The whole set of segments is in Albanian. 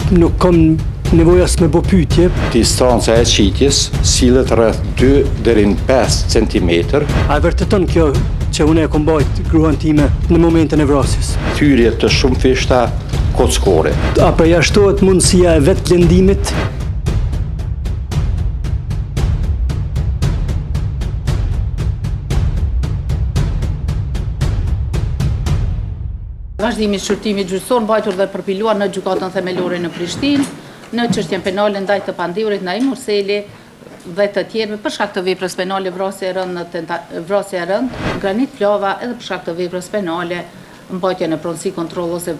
Nuk kam nevojë as me bë pyetje. Distanca e qitjes sillet rreth 2 deri në 5 cm. A vërteton kjo që unë e kombajt gruan time në momentin e vrasjes? Thyrje të shumë fishta kockore. A përjashtohet mundësia e vetë lëndimit? Vazhdimi i shqyrtimit gjyqësor mbajtur dhe përpiluar në gjykatën themelore në Prishtinë, në çështjen penale ndaj të pandihurit Naim Urseli dhe të tjerëve për shkak të veprës penale vrasje e rënd, Granit Plava edhe për shkak të veprës penale mbajtje në pronësi kontroll ose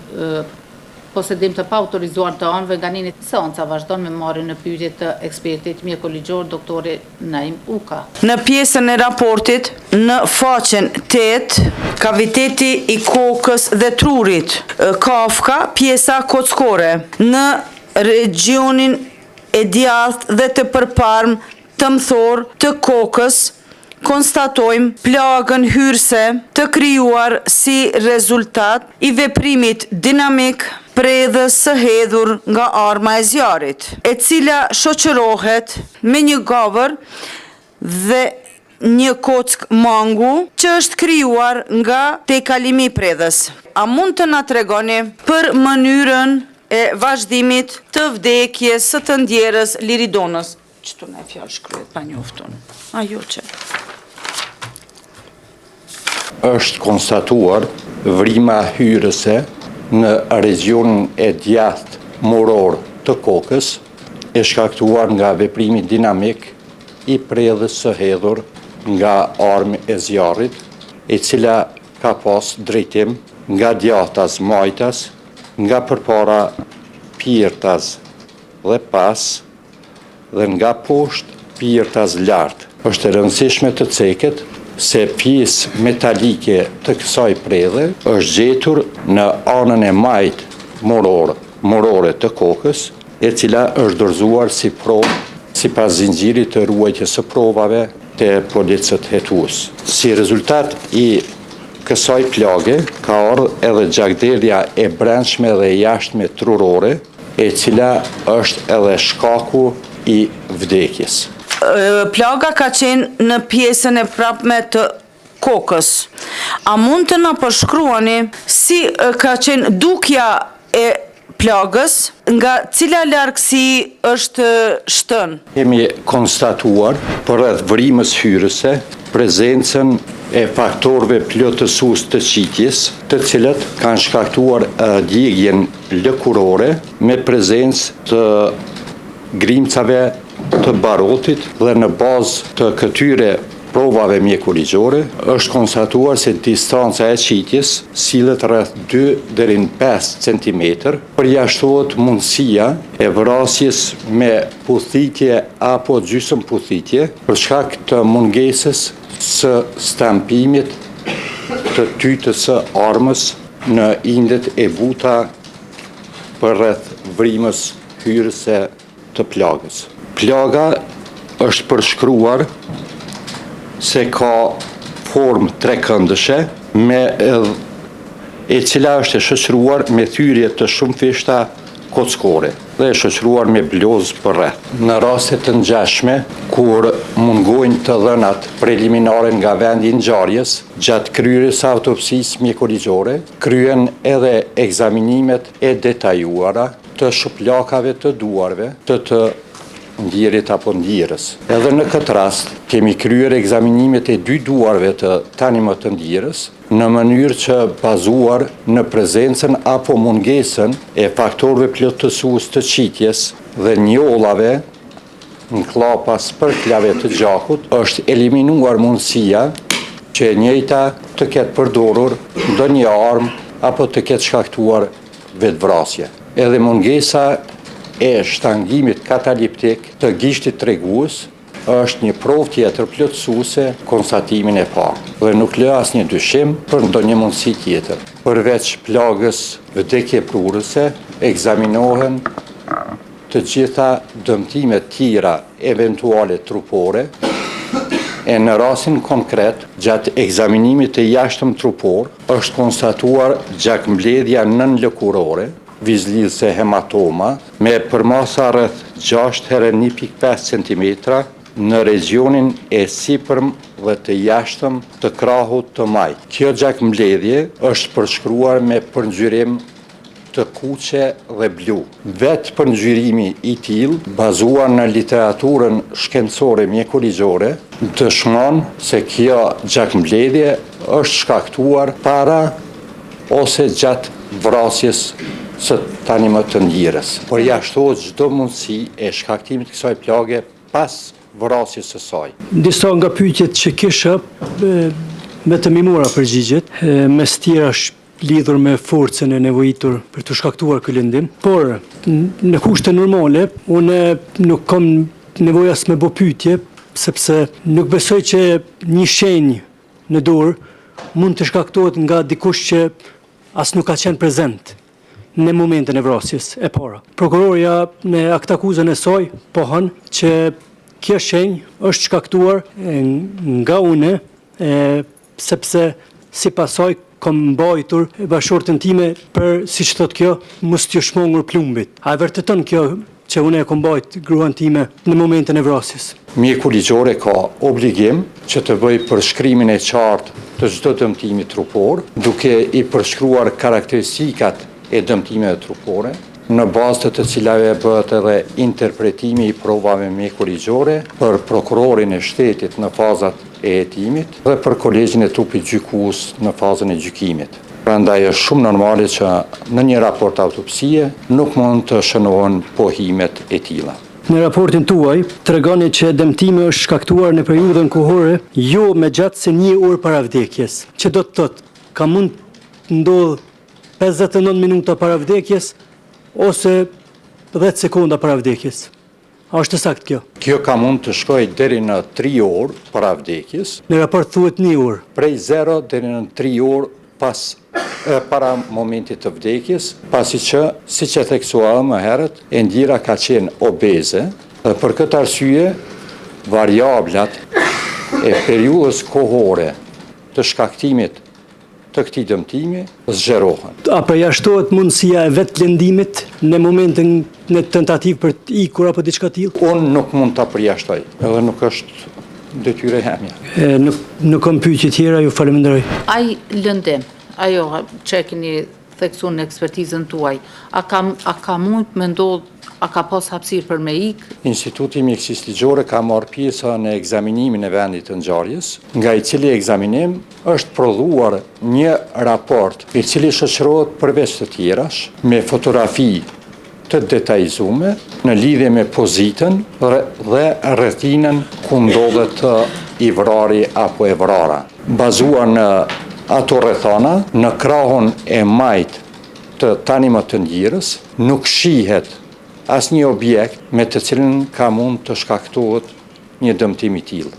posedim të paautorizuar të anëve nga nini. Seanca vazhdon me marrjen në pyetje të ekspertit mjekoligjor doktori Naim Uka. Në pjesën e raportit, në faqen 8, kaviteti i kokës dhe trurit, kafka, pjesa kockore, në regionin e djathtë dhe të përparm të mthor të kokës, konstatojmë plagën hyrëse të krijuar si rezultat i veprimit dinamik predhës së hedhur nga arma e zjarit, e cila shoqërohet me një gavër dhe një kock mangu që është krijuar nga tejkalimi i predhës. A mund të na tregoni për mënyrën e vazhdimit të vdekjes së të ndjerës Liridonës? Qëtu në fjalë shkruhet pa njoftun. Ajo që është konstatuar vrima hyrëse në regionin e djathtë moror të kokës, e shkaktuar nga veprimi dinamik i predhës së hedhur nga armë e zjarrit, e cila ka pas drejtim nga djathtas majtas, nga përpara pirtas dhe pas, dhe nga poshtë pirtas lart. Është e rëndësishme të ceket se pjesë metalike të kësaj predhe është gjetur në anën e majtë morore të kokës, e cila është dorëzuar si provë sipas zinxhirit të ruajtjes së provave të policët hetues. Si rezultat i kësaj plage ka ardhur edhe gjakderdhja e brendshme dhe jashtme trurore, e cila është edhe shkaku i vdekjes. Plaga ka qenë në pjesën e prapme të kokës. A mund të na përshkruani si ka qenë dukja e plagës, nga cila largësi është shtën? Kemi konstatuar përreth vrimës hyrëse prezencën e faktorëve plotësues të qitjes, të cilët kanë shkaktuar djegjen lëkurore me prezencë të grimcave të barotit, dhe në bazë të këtyre provave mjekoligjore është konstatuar se distanca e qitjes sillet rreth 2 deri në 5 cm, përjashtohet mundësia e vrasjes me puthitje apo gjysmë puthitje për shkak të mungesës së stampimit të tytës së armës në indet e buta përreth vrimës hyrëse të plagës. Plaga është përshkruar se ka formë trekëndëshe, e cila është e shoqëruar me thyrje të shumë fishta kockore dhe e shoqëruar me blozë përreth. Në raste të ngjashme, kur mungojnë të dhënat preliminare nga vendi i ngjarjes, gjatë kryerjes së autopsisë mjekoligjore, kryen edhe ekzaminimet e detajuara të shuplakave të duarve të ndjerit apo ndjerës. Edhe në këtë rast, kemi kryer ekzaminimet e 2 duarve të tani më të ndjerës, në mënyrë që bazuar në prezencën apo mungesën e faktorëve plotësues të qitjes dhe njollave në klapa spërklave të gjakut, është eliminuar mundësia që e njëjta të ketë përdorur ndonjë armë apo të ketë shkaktuar vetvrasje. Edhe mungesa e shtangimit kataliptik të gishtit tregues është një provë tjetër plotësuese konstatimin e parë, dhe nuk lë asnjë dyshim për ndonjë mundësi tjetër. Përveç plagës vdekje prurëse, ekzaminohen të gjitha dëmtimet tjera eventuale trupore, e në rastin konkret, gjatë ekzaminimit të jashtëm trupor, është konstatuar gjakmbledhja nënlëkurore, vizlidhse hematoma me përmasa rreth 6 herë 1.5 cm në regionin e sipërm dhe të jashtëm të krahut të majt. Kjo gjakmbledhje është përshkruar me përngjyrim të kuqe dhe blu. Vetë përngjyrimi i tillë, bazuar në literaturën shkencore mjekoligjore, dëshmon se kjo gjakmbledhje është shkaktuar para ose gjatë vrasjes së tanimë-të-ndjirës. Përjashtohet çdo mundësi e shkaktimit të kësaj plage pas vrasjes së saj. Disa nga pyetjet që kisha, vetëm i mora përgjigjet, mes tjera lidhur me forcën e nevojitur për të shkaktuar ky lëndim, por në kushte normale unë nuk kam nevojë as me bë pyetje, sepse nuk besoj që një shenjë në dorë mund të shkaktohet nga dikush që as nuk ka qenë prezent në momentin e vrasjes e para. Prokuroria në aktakuzën e saj pohon që kjo shenjë është shkaktuar nga unë, sepse sipas saj kam mbajtur bashkëshortën time për, siç thotë kjo, mos t'ju shmongur plumbit. A e vërteton kjo që unë e kam mbajt gruan time në momentin e vrasjes? Mjeku ligjore ka obligim që të bëjë përshkrimin e qartë të çdo dëmtimi trupor, duke i përshkruar karakteristikat e dëmtimeve trupore, në bazë të cilave bëhet edhe interpretimi i provave mjekoligjore për prokurorin e shtetit në fazat e hetimit dhe për kolegjin e trupit gjykues në fazën e gjykimit. Prandaj është shumë normale që në një raport autopsie nuk mund të shënohen pohimet e tilla. Në raportin tuaj tregoni që dëmtimi është shkaktuar në periudhën kohore jo më gjatë se 1 orë para vdekjes, që do të thotë ka mund të ndodhë 59 minuta para vdekjes ose 10 sekonda para vdekjes. A është saktë kjo? Kjo ka mund të shkojë deri në 3 orë para vdekjes. Në raport thuhet 1 orë. Prej 0 deri në 3 orë para momentit të vdekjes, pasi që, siç e theksuam më herët, e ndjera ka qenë obeze, dhe për këtë arsye variablat e periudhës kohore të shkaktimit të këtij dëmtimi zgjerohen. A përjashtohet mundësia e vetë lëndimit në momentin në tentativë për të ikur apo diçka tillë? Unë nuk mund ta përjashtoj, edhe nuk është detyrë e mia. Nuk kam pyetje tjera, ju falenderoj. Ai lëndim, ajo që e keni theksuar në ekspertizën tuaj, a ka mund me ndodhë, a ka pas hapësirë për me ikë? Instituti Mjekësisë Ligjore ka marrë pjesë në ekzaminimin e vendit të ngjarjes, nga i cili ekzaminim është prodhuar një raport i cili shoqërohet përveç të tjerash me fotografi të detajzume në lidhje me pozitën dhe rrethinën ku ndodhet i vrari apo e vrara. Bazuar në ato rrethana, në krahun e majt të tanimë-të-ndjirës nuk shihet asnjë objekt me të cilin ka mund të shkaktohet një dëmtim i tillë.